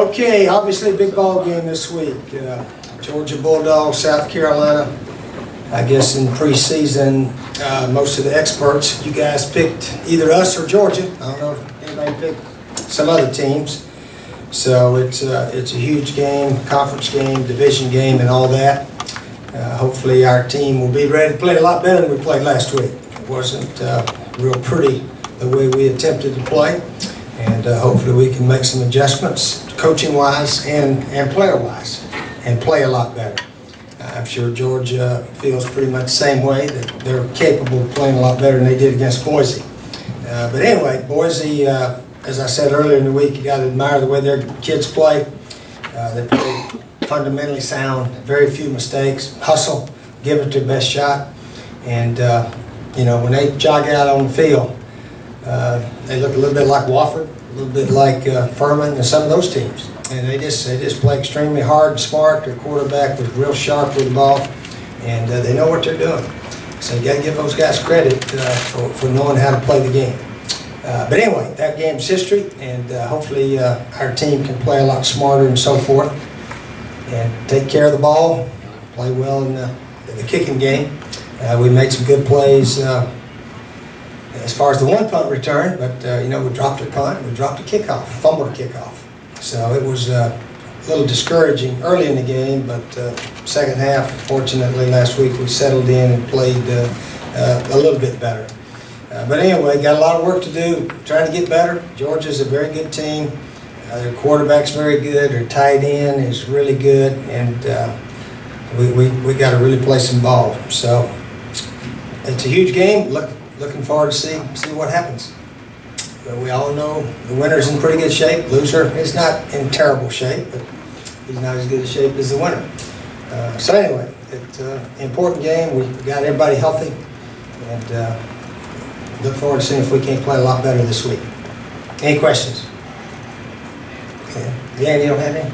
Okay, obviously a big ball game this week. Georgia Bulldogs, South Carolina. I guess in preseason, most of the experts, you guys picked either us or Georgia. I don't know if anybody picked some other teams. So it's a huge game, conference game, division game, and all that. Hopefully our team will be ready to play a lot better than we played last week. It wasn't real pretty the way we attempted to play, and hopefully we can make some adjustments coaching-wise and player-wise and play a lot better. I'm sure Georgia feels pretty much the same way, that they're capable of playing a lot better than they did against Boise. But anyway, Boise, as I said earlier in the week, you got to admire the way their kids play. They play fundamentally sound, very few mistakes, hustle, give it their best shot. And, when they jog out on the field, they look a little bit like Wofford, a little bit like Furman and some of those teams. And they just play extremely hard and smart. Their quarterback was real sharp with the ball, and they know what they're doing. So you got to give those guys credit for knowing how to play the game. But anyway, that game's history, and hopefully our team can play a lot smarter and so forth, and take care of the ball, play well in the kicking game. We made some good plays as far as the one punt return, but we dropped a punt, we dropped a kickoff, fumbled a kickoff. So it was a little discouraging early in the game, but second half, fortunately last week we settled in and played a little bit better. But anyway, got a lot of work to do, trying to get better. Georgia's a very good team. Their quarterback's very good, their tight end is really good, and we got to really play some ball. So it's a huge game. Looking forward to see what happens. But we all know the winner's in pretty good shape. Loser is not in terrible shape, but he's not as good a shape as the winner. So anyway, it's an important game. We got everybody healthy, and look forward to seeing if we can't play a lot better this week. Any questions? Dan, you don't have any?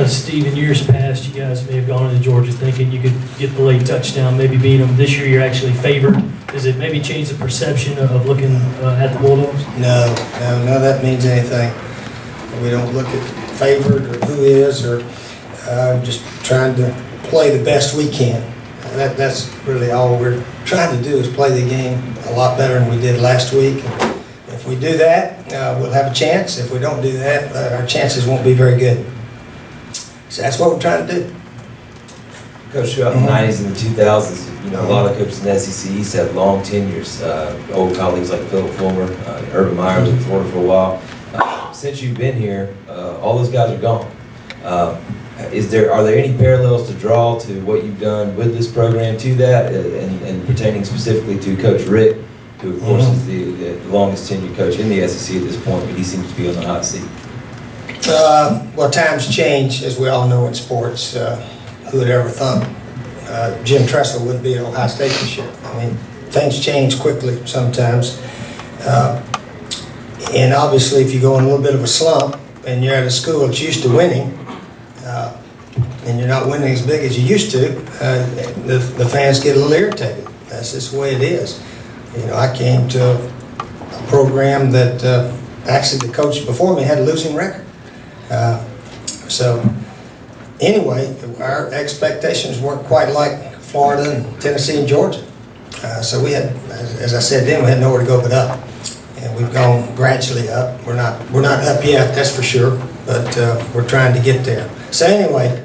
Steve, in years past, you guys may have gone into Georgia thinking you could get the late touchdown, maybe beat them. This year, you're actually favored. Does it maybe change the perception of looking at the Bulldogs? No, that means anything. We don't look at favored or who is, or just trying to play the best we can. That's really all we're trying to do, is play the game a lot better than we did last week. If we do that, we'll have a chance. If we don't do that, our chances won't be very good. So that's what we're trying to do. Coach, throughout the 90s and the 2000s, a lot of coaches in the SEC East had long tenures. Old colleagues like Philip Fulmer, Urban Meyer was in Florida for a while. Since you've been here, all those guys are gone. Are there any parallels to draw to what you've done with this program to that, and pertaining specifically to Coach Rick, who of course is the longest tenured coach in the SEC at this point, but he seems to be on the hot seat? Well, times change, as we all know in sports. Who would ever thought Jim Tressel would be at Ohio State this year? I mean, things change quickly sometimes. And obviously, if you go in a little bit of a slump and you're at a school that's used to winning, and you're not winning as big as you used to, the fans get a little irritated. That's just the way it is. I came to a program that actually the coach before me had a losing record. So anyway, our expectations weren't quite like Florida and Tennessee and Georgia. So we had, as I said then, we had nowhere to go but up. And we've gone gradually up. We're not up yet, that's for sure, but we're trying to get there. So anyway,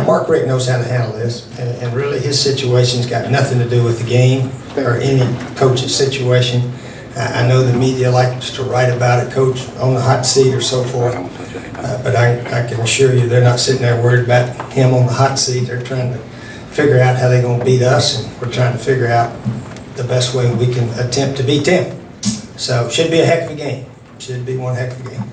Mark Rick knows how to handle this, and really his situation's got nothing to do with the game or any coach's situation. I know the media likes to write about it, coach on the hot seat or so forth, but I can assure you they're not sitting there worried about him on the hot seat. They're trying to figure out how they're going to beat us, and we're trying to figure out the best way we can attempt to beat them. So it should be a heck of a game. Should be one heck of a game.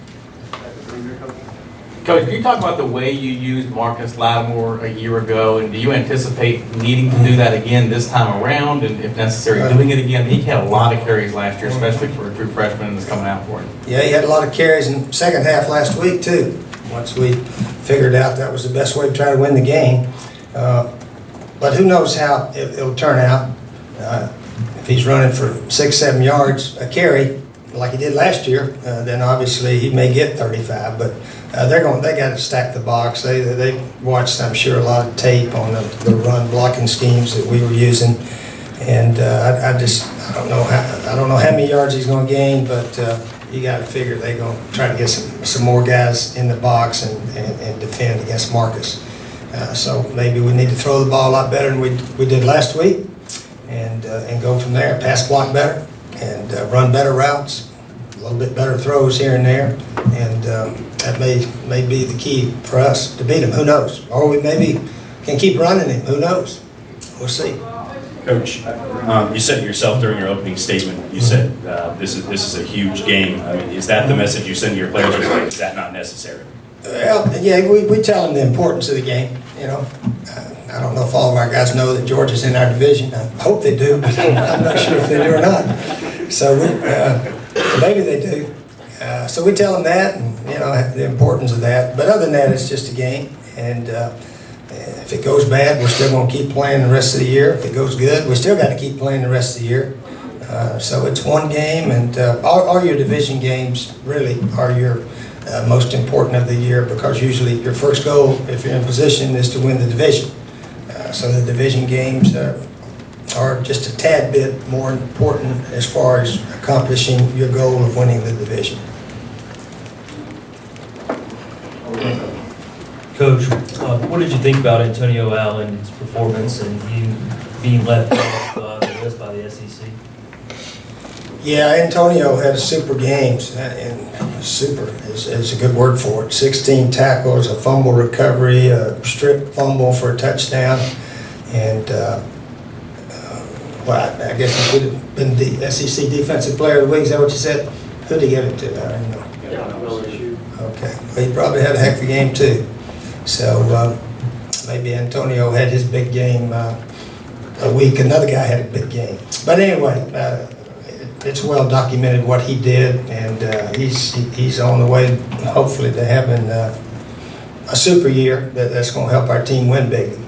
Coach, can you talk about the way you used Marcus Lattimore a year ago, and do you anticipate needing to do that again this time around, and if necessary, doing it again? He had a lot of carries last year, especially for a true freshman that's coming out for him. Yeah, he had a lot of carries in the second half last week, too, once we figured out that was the best way to try to win the game. But who knows how it'll turn out. if he's running for 6-7 yards a carry, like he did last year, then obviously he may get 35. But they got to stack the box. They watched, I'm sure, a lot of tape on the run blocking schemes that we were using, and I don't know how many yards he's going to gain, but you got to figure they're going to try to get some more guys in the box and defend against Marcus. So maybe we need to throw the ball a lot better than we did last week, and go from there. Pass block better and run better routes, a little bit better throws here and there, and that may be the key for us to beat him. Who knows? Or we maybe can keep running him. Who knows? We'll see. Coach, you said it yourself during your opening statement. You said this is a huge game. I mean, is that the message you send to your players, or is that not necessary? Well, yeah, we tell them the importance of the game. You know, I don't know if all of our guys know that Georgia's in our division. I hope they do, but I'm not sure if they do or not. So maybe they do. So we tell them that, and the importance of that. But other than that, it's just a game, and if it goes bad, we're still going to keep playing the rest of the year. If it goes good, we still got to keep playing the rest of the year. So it's one game, and all your division games really are your most important of the year, because usually your first goal, if you're in position, is to win the division. So the division games are just a tad bit more important as far as accomplishing your goal of winning the division. Coach, what did you think about Antonio Allen's performance and him being left off the list by the SEC? Yeah, Antonio had a super games, and super is a good word for it. 16 tackles, a fumble recovery, a strip fumble for a touchdown, and well, I guess he should have been the SEC Defensive Player of the Week. Is that what you said? Who did he give it to? I don't know. Okay, well, he probably had a heck of a game too. So maybe Antonio had his big game a week. Another guy had a big game. But anyway, it's well documented what he did, and he's on the way, hopefully, to having a super year that's going to help our team win big.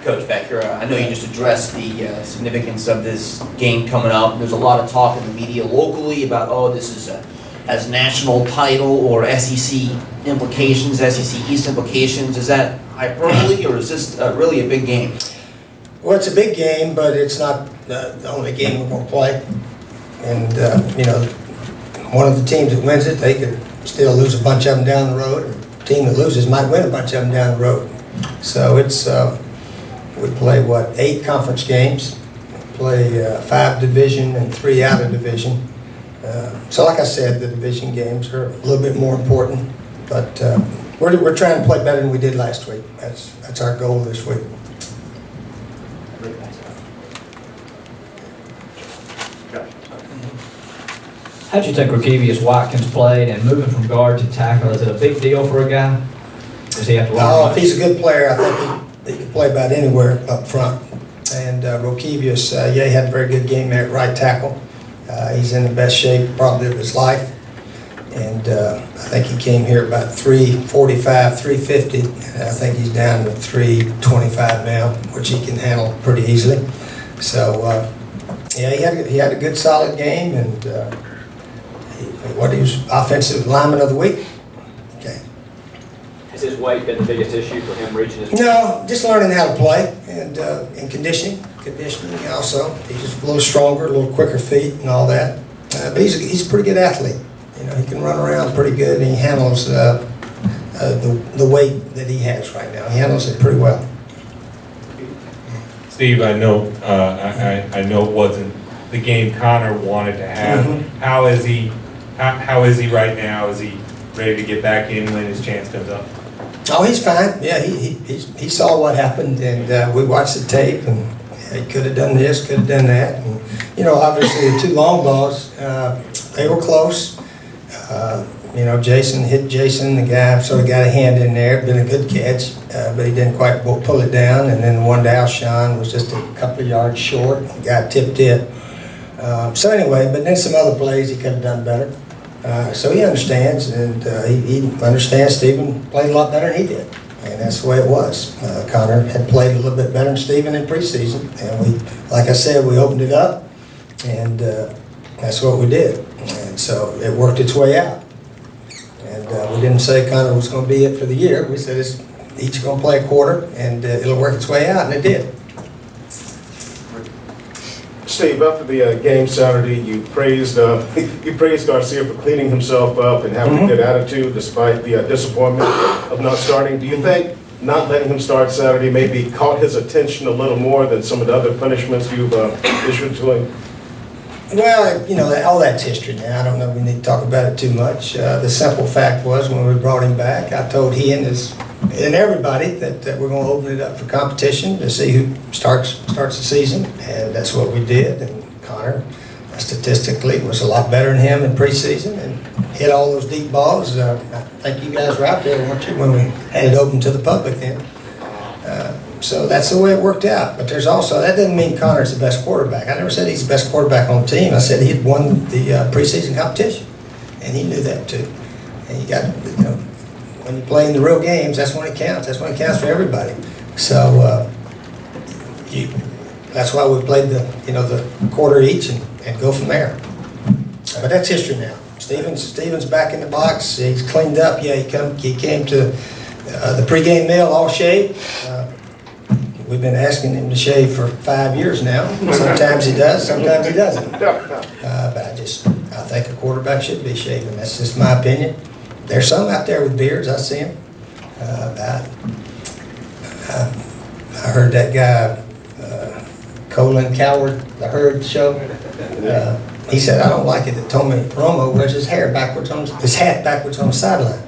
Coach, back here, I know you just addressed the significance of this game coming up. There's a lot of talk in the media locally about, this is has national title or SEC implications, SEC East implications. Is that hyperbole, or is this really a big game? Well, it's a big game, but it's not the only game we're going to play. And, one of the teams that wins it, they could still lose a bunch of them down the road. Or the team that loses might win a bunch of them down the road. So it's, we play, 8 conference games, play 5 division and 3 out of division. So like I said, the division games are a little bit more important, but we're trying to play better than we did last week. That's our goal this week. How'd you think Rivas Watkins played, and moving from guard to tackle, is it a big deal for a guy? Does he have to learn? Oh, if he's a good player, I think he can play about anywhere up front. And Rivas, he had a very good game there at right tackle. He's in the best shape probably of his life. And I think he came here about 345, 350. And I think he's down to 325 now, which he can handle pretty easily. So, yeah, he had a good solid game, and he was offensive lineman of the week. Okay. Has his weight been the biggest issue for him reaching his? No, just learning how to play, and conditioning also. He's just a little stronger, a little quicker feet and all that. But he's a pretty good athlete. He can run around pretty good, and he handles the weight that he has right now. He handles it pretty well. Steve, I know I know it wasn't the game Connor wanted to have. Mm-hmm. How is he? How is he right now? Is he ready to get back in when his chance comes up? Oh, he's fine. Yeah, he saw what happened, and we watched the tape, and he could have done this, could have done that. And, obviously the 2 long balls, they were close. Jason hit Jason, the guy sort of got a hand in there. It'd been a good catch, but he didn't quite pull it down. And then the one to Alshon was just a couple of yards short. The guy tipped it. So anyway, but then some other plays he could have done better. So he understands, and he understands Stephen played a lot better than he did. And that's the way it was. Connor had played a little bit better than Stephen in preseason. And we, like I said, we opened it up, and that's what we did. And so it worked its way out. And we didn't say Connor was going to be it for the year. We said it's each going to play a quarter, and it'll work its way out, and it did. Steve, after the game Saturday, you praised Garcia for cleaning himself up and having a good attitude despite the disappointment of not starting. Do you think not letting him start Saturday maybe caught his attention a little more than some of the other punishments you've issued to him? Well, you know, all that's history now. I don't know if we need to talk about it too much. The simple fact was when we brought him back, I told he and everybody that we're going to open it up for competition to see who starts the season, and that's what we did. And Connor, statistically, was a lot better than him in preseason and hit all those deep balls. I think you guys were out there, weren't you, when we had it open to the public then. So that's the way it worked out. But there's also, that doesn't mean Connor's the best quarterback. I never said he's the best quarterback on the team. I said he'd won the preseason competition, and he knew that too. And you got, you know, when you play in the real games, that's when it counts. That's when it counts for everybody. So that's why we played the quarter each and go from there. But that's history now. Stephen's back in the box. He's cleaned up. Yeah, he came to the pregame meal all shaved. We've been asking him to shave for 5 years now. Sometimes he does, sometimes he doesn't. But I think a quarterback should be shaving. That's just my opinion. There's some out there with beards. I see them. I heard that guy, Colin Coward, the Herd show. He said, I don't like it that Tommy Romo wears his hat backwards on the sideline.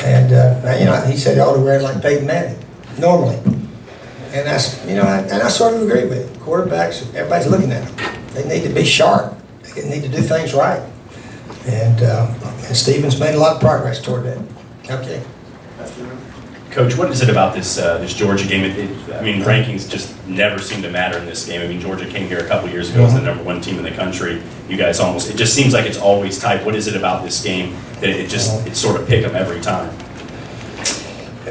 And he said he ought to wear it like Peyton Manning normally. And I sort of agree with it. Quarterbacks, everybody's looking at them. They need to be sharp. They need to do things right. And Stephen's made a lot of progress toward that. Okay. Coach, what is it about this Georgia game? Rankings just never seem to matter in this game. I mean, Georgia came here a couple years ago as the #1 team in the country. You guys it just seems like it's always tight. What is it about this game that it's sort of pick 'em every time?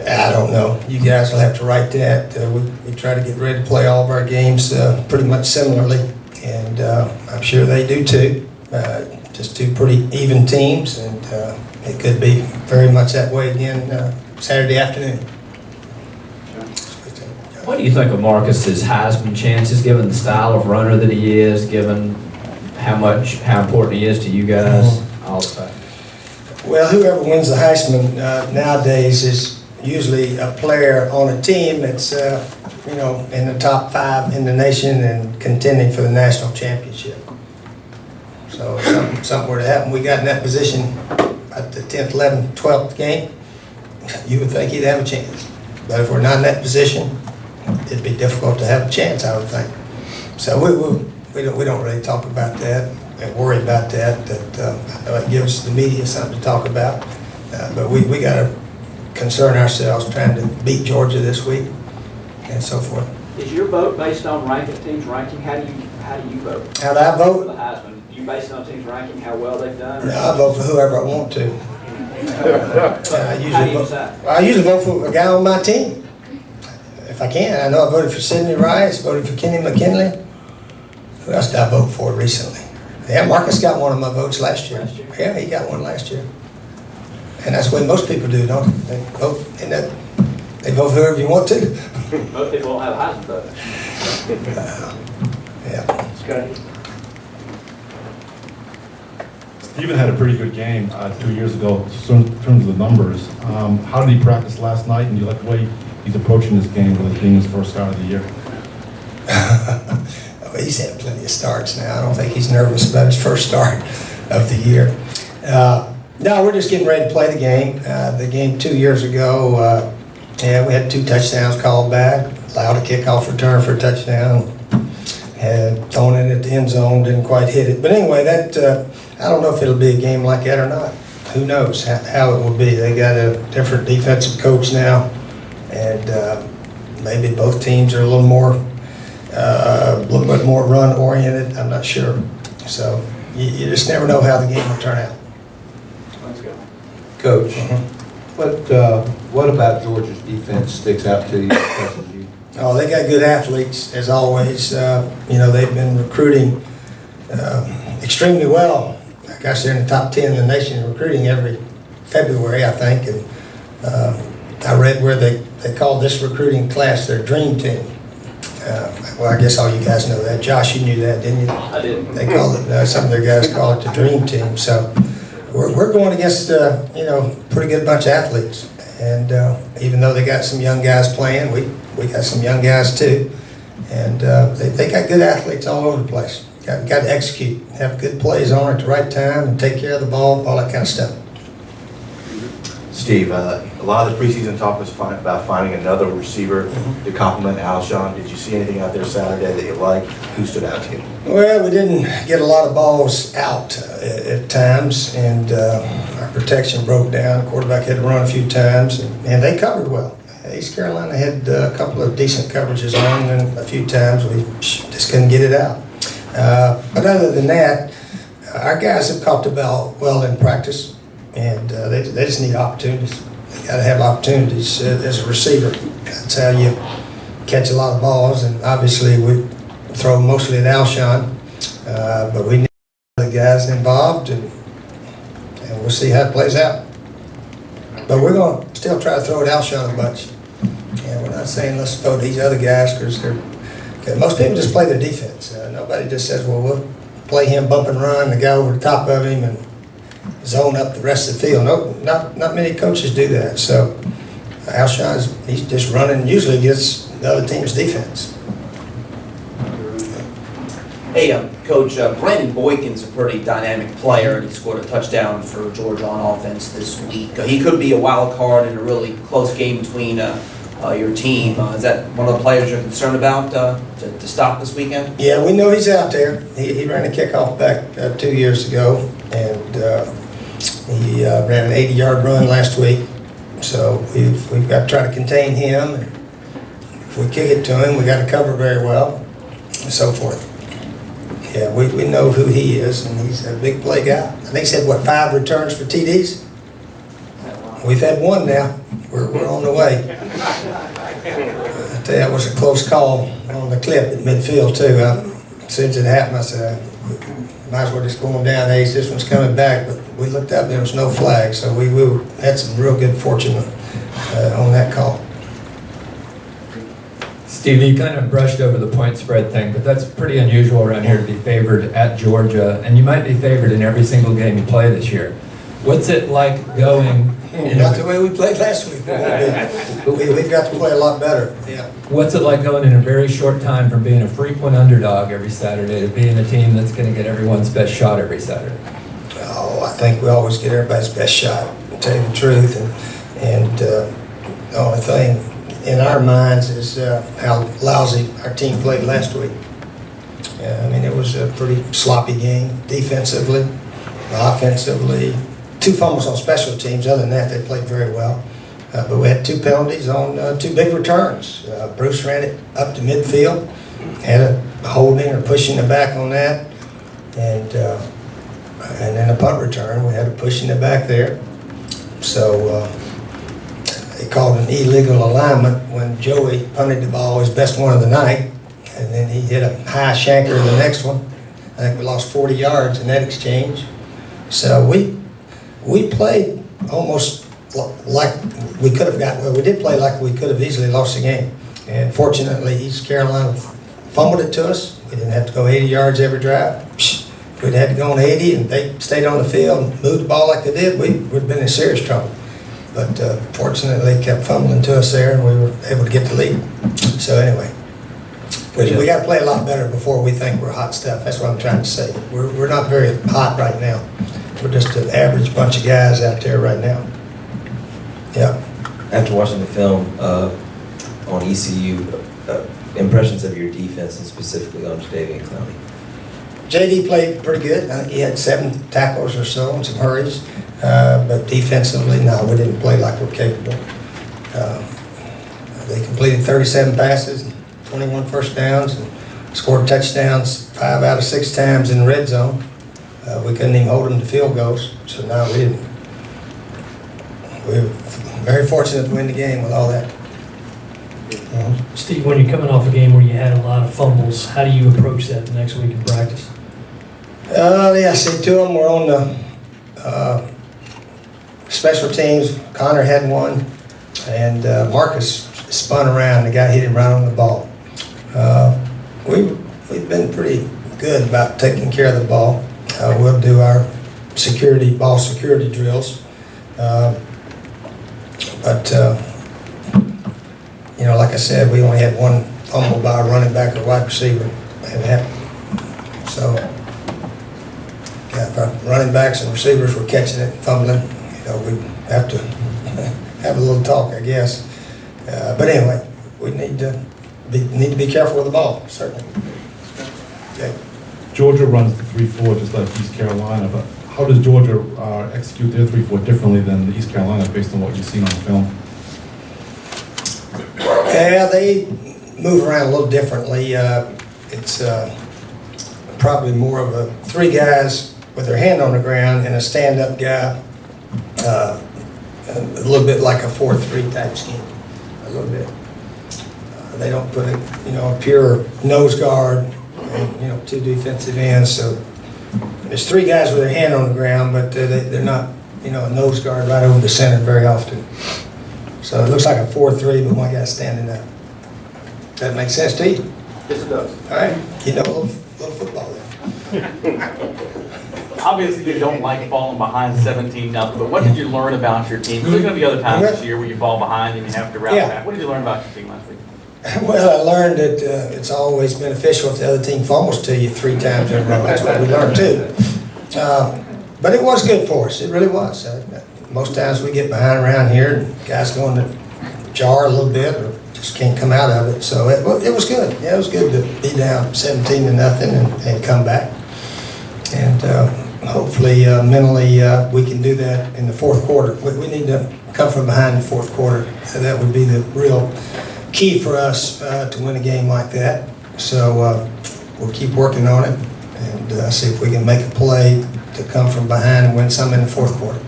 I don't know. You guys will have to write that. We try to get ready to play all of our games pretty much similarly, and I'm sure they do too. Just two pretty even teams, and it could be very much that way again Saturday afternoon. What do you think of Marcus's Heisman chances, given the style of runner that he is, given how important he is to you guys? All the time. Well, whoever wins the Heisman nowadays is usually a player on a team that's in the top 5 in the nation and contending for the national championship. So if something were to happen, we got in that position at the 10th, 11th, 12th game, you would think he'd have a chance. But if we're not in that position, it'd be difficult to have a chance, I would think. So we don't really talk about that and worry about that. I know it gives the media something to talk about. But we got to concern ourselves trying to beat Georgia this week and so forth. Is your vote based on teams ranking? How do you vote? How do I For vote? the Heisman, do you base it on teams ranking how well they've done? No, I vote for whoever I want to. How do you decide? I usually vote for a guy on my team, if I can. I know I voted for Sidney Rice, voted for Kenny McKinley. Who else did I vote for recently? Yeah, Marcus got one of my votes last year. Yeah, he got one last year. And that's the way most people do, don't they? They vote for whoever you want to. Most people won't have a Heisman vote. Yeah. Okay. Stephen had a pretty good game 2 years ago in terms of the numbers. How did he practice last night, and do you like the way he's approaching this game with it being his first start of the year? Well, he's had plenty of starts now. I don't think he's nervous about his first start of the year. No, we're just getting ready to play the game. The game 2 years ago, we had 2 touchdowns called back, allowed a kickoff return for a touchdown, had thrown it at the end zone, didn't quite hit it. But anyway, I don't know if it'll be a game like that or not. Who knows how it will be. They got a different defensive coach now, and maybe both teams are a little bit more run oriented. I'm not sure. So you just never know how the game will turn out. Coach, what about Georgia's defense sticks out to you? Impresses you? Oh, they got good athletes, as always. They've been recruiting extremely well. I guess they're in the top 10 in the nation in recruiting every February, I think. And I read where they called this recruiting class their dream team. Well, I guess all you guys know that. Josh, you knew that, didn't you? I did. They called it, some of their guys call it the dream team. So we're going against, pretty good bunch of athletes. And even though they got some young guys playing, we got some young guys too. And they got good athletes all over the place. Got to execute, have good plays on at the right time, and take care of the ball, all that kind of stuff. Steve, a lot of the preseason talk was about finding another receiver to complement Alshon. Did you see anything out there Saturday that you liked? Who stood out to you? Well, we didn't get a lot of balls out at times, and our protection broke down. The quarterback had to run a few times, and they covered well. East Carolina had a couple of decent coverages on, and a few times we just couldn't get it out. But other than that, our guys have caught the ball well in practice, and they just need opportunities. They got to have opportunities as a receiver. That's how you catch a lot of balls, and obviously we throw mostly at Alshon, but we need the guys involved, and we'll see how it plays out. But we're going to still try to throw at Alshon a bunch. And we're not saying let's throw these other guys because most people just play their defense. Nobody just says, well, we'll play him bump and run, the guy over the top of him, and zone up the rest of the field. No, not many coaches do that. So Alshon's, he's just running, usually gets the other team's defense. Hey, Coach, Brandon Boykin's a pretty dynamic player, and he scored a touchdown for Georgia on offense this week. He could be a wild card in a really close game between your team. Is that one of the players you're concerned about to stop this weekend? Yeah, we know he's out there. He ran a kickoff back 2 years ago, and he ran an 80-yard run last week. So we've got to try to contain him. And if we kick it to him, we got to cover very well, and so forth. Yeah, we know who he is, and he's a big play guy. I think he said, 5 returns for TDs? We've had 1 now. We're on the way. I tell you, that was a close call on the clip at midfield, too. As soon as it happened, I said, might as well just go on down, Ace. This one's coming back. But we looked up, there was no flag, so we had some real good fortune on that call. Steve, you kind of brushed over the point spread thing, but that's pretty unusual around here to be favored at Georgia, and you might be favored in every single game you play this year. What's it like going? Not the way we played last week. We've got to play a lot better. Yeah. What's it like going in a very short time from being a frequent underdog every Saturday to being a team that's going to get everyone's best shot every Saturday? Oh, I think we always get everybody's best shot, to tell you the truth. And the only thing in our minds is how lousy our team played last week. It was a pretty sloppy game defensively, offensively. 2 fumbles on special teams. Other than that, they played very well. But we had 2 penalties on 2 big returns. Bruce ran it up to midfield, had a holding or pushing the back on that, and then a punt return. We had a push in the back there. So they called an illegal alignment when Joey punted the ball, his best one of the night, and then he hit a high shanker in the next one. I think we lost 40 yards in that exchange. So we played almost like we could have got. Well, we did play like we could have easily lost the game. And fortunately, East Carolina fumbled it to us. We didn't have to go 80 yards every drive. If we'd had to go on 80 and they stayed on the field and moved the ball like they did, we would have been in serious trouble. But fortunately, they kept fumbling to us there, and we were able to get the lead. So anyway, we got to play a lot better before we think we're hot stuff. That's what I'm trying to say. We're not very hot right now. We're just an average bunch of guys out there right now. Yeah. After watching the film on ECU, impressions of your defense and specifically on Jadavian Clowney. JD played pretty good. I think he had 7 tackles or so and some hurries. But defensively, no, we didn't play like we're capable. They completed 37 passes, 21 first downs, and scored touchdowns 5 out of 6 times in the red zone. We couldn't even hold them to field goals, so no, we didn't. we're very fortunate to win the game with all that. Steve, when you're coming off a game where you had a lot of fumbles, how do you approach that the next week in practice? Yeah, I said to them, we're on the special teams. Connor had one, and Marcus spun around. The guy hit him right on the ball. We've been pretty good about taking care of the ball. We'll do our ball security drills. But you know, like I said, we only had one fumble by a running back or wide receiver. So, yeah, if our running backs and receivers were catching it and fumbling, you know, we'd have to have a little talk, I guess. But anyway, we need to be careful with the ball, certainly. Okay. Georgia runs the 3-4 just like East Carolina, but how does Georgia execute their 3-4 differently than East Carolina based on what you've seen on film? Yeah, they move around a little differently. It's probably more of a 3 guys with their hand on the ground and a stand-up guy. A little bit like a 4-3 type scheme, a little bit. They don't put a pure nose guard and 2 defensive ends. So there's 3 guys with their hand on the ground, but they're not a nose guard right over the center very often. So it looks like a 4-3, but one guy's standing up. Does that make sense to you? Yes, it does. All right, you know a little football then. Obviously, you don't like falling behind 17-0, but what did you learn about your team? There's going to be other times this year where you fall behind and you have to rally back. What did you learn about your team last week? Well, I learned that it's always beneficial if the other team fumbles to you 3 times in a row. That's what we learned too. But it was good for us. It really was. Most times we get behind around here and guys go in the jar a little bit or just can't come out of it. So it was good. Yeah, it was good to be down 17-0 and come back. And hopefully mentally we can do that in the 4th quarter. We need to come from behind the 4th quarter. So that would be the real key for us to win a game like that. So we'll keep working on it and see if we can make a play to come from behind and win some in the 4th quarter.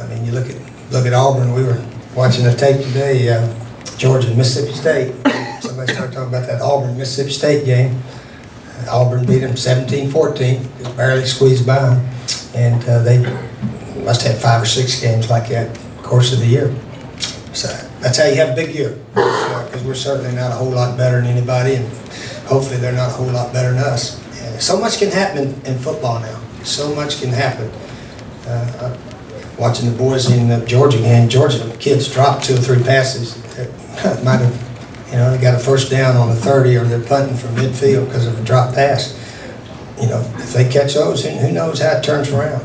I mean, you look at Auburn. We were watching the tape today, Georgia and Mississippi State. Somebody started talking about that Auburn-Mississippi State game. Auburn beat them 17-14, just barely squeezed by them. And they must have 5 or 6 games like that in the course of the year. So that's how you have a big year, because we're certainly not a whole lot better than anybody, and hopefully they're not a whole lot better than us. And so much can happen in football now. So much can happen. Watching the boys in the Georgia game, Georgia kids dropped 2 or 3 passes. That might have, they got a first down on the 30, or they're punting from midfield because of a drop pass. If they catch those, who knows how it turns around.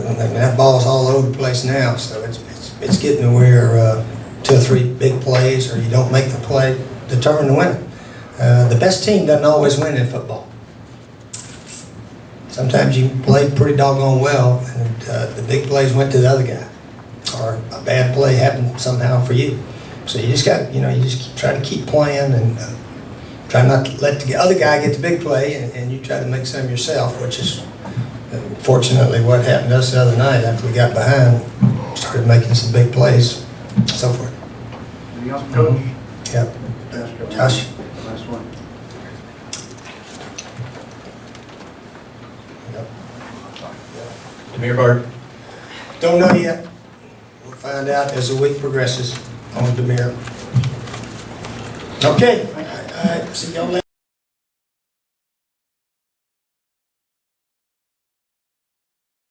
And that ball's all over the place now, so it's getting to where 2 or 3 big plays, or you don't make the play, determine the winner. The best team doesn't always win in football. Sometimes you play pretty doggone well, and the big plays went to the other guy, or a bad play happened somehow for you. So you just got, you just try to keep playing and try not to let the other guy get the big play, and you try to make some yourself, which is fortunately what happened to us the other night after we got behind, started making some big plays, so forth. Anything else, Coach? Yep. Josh? Last one. Demir Bard. Don't know yet. We'll find out as the week progresses on Demir. Okay. All right. See y'all later.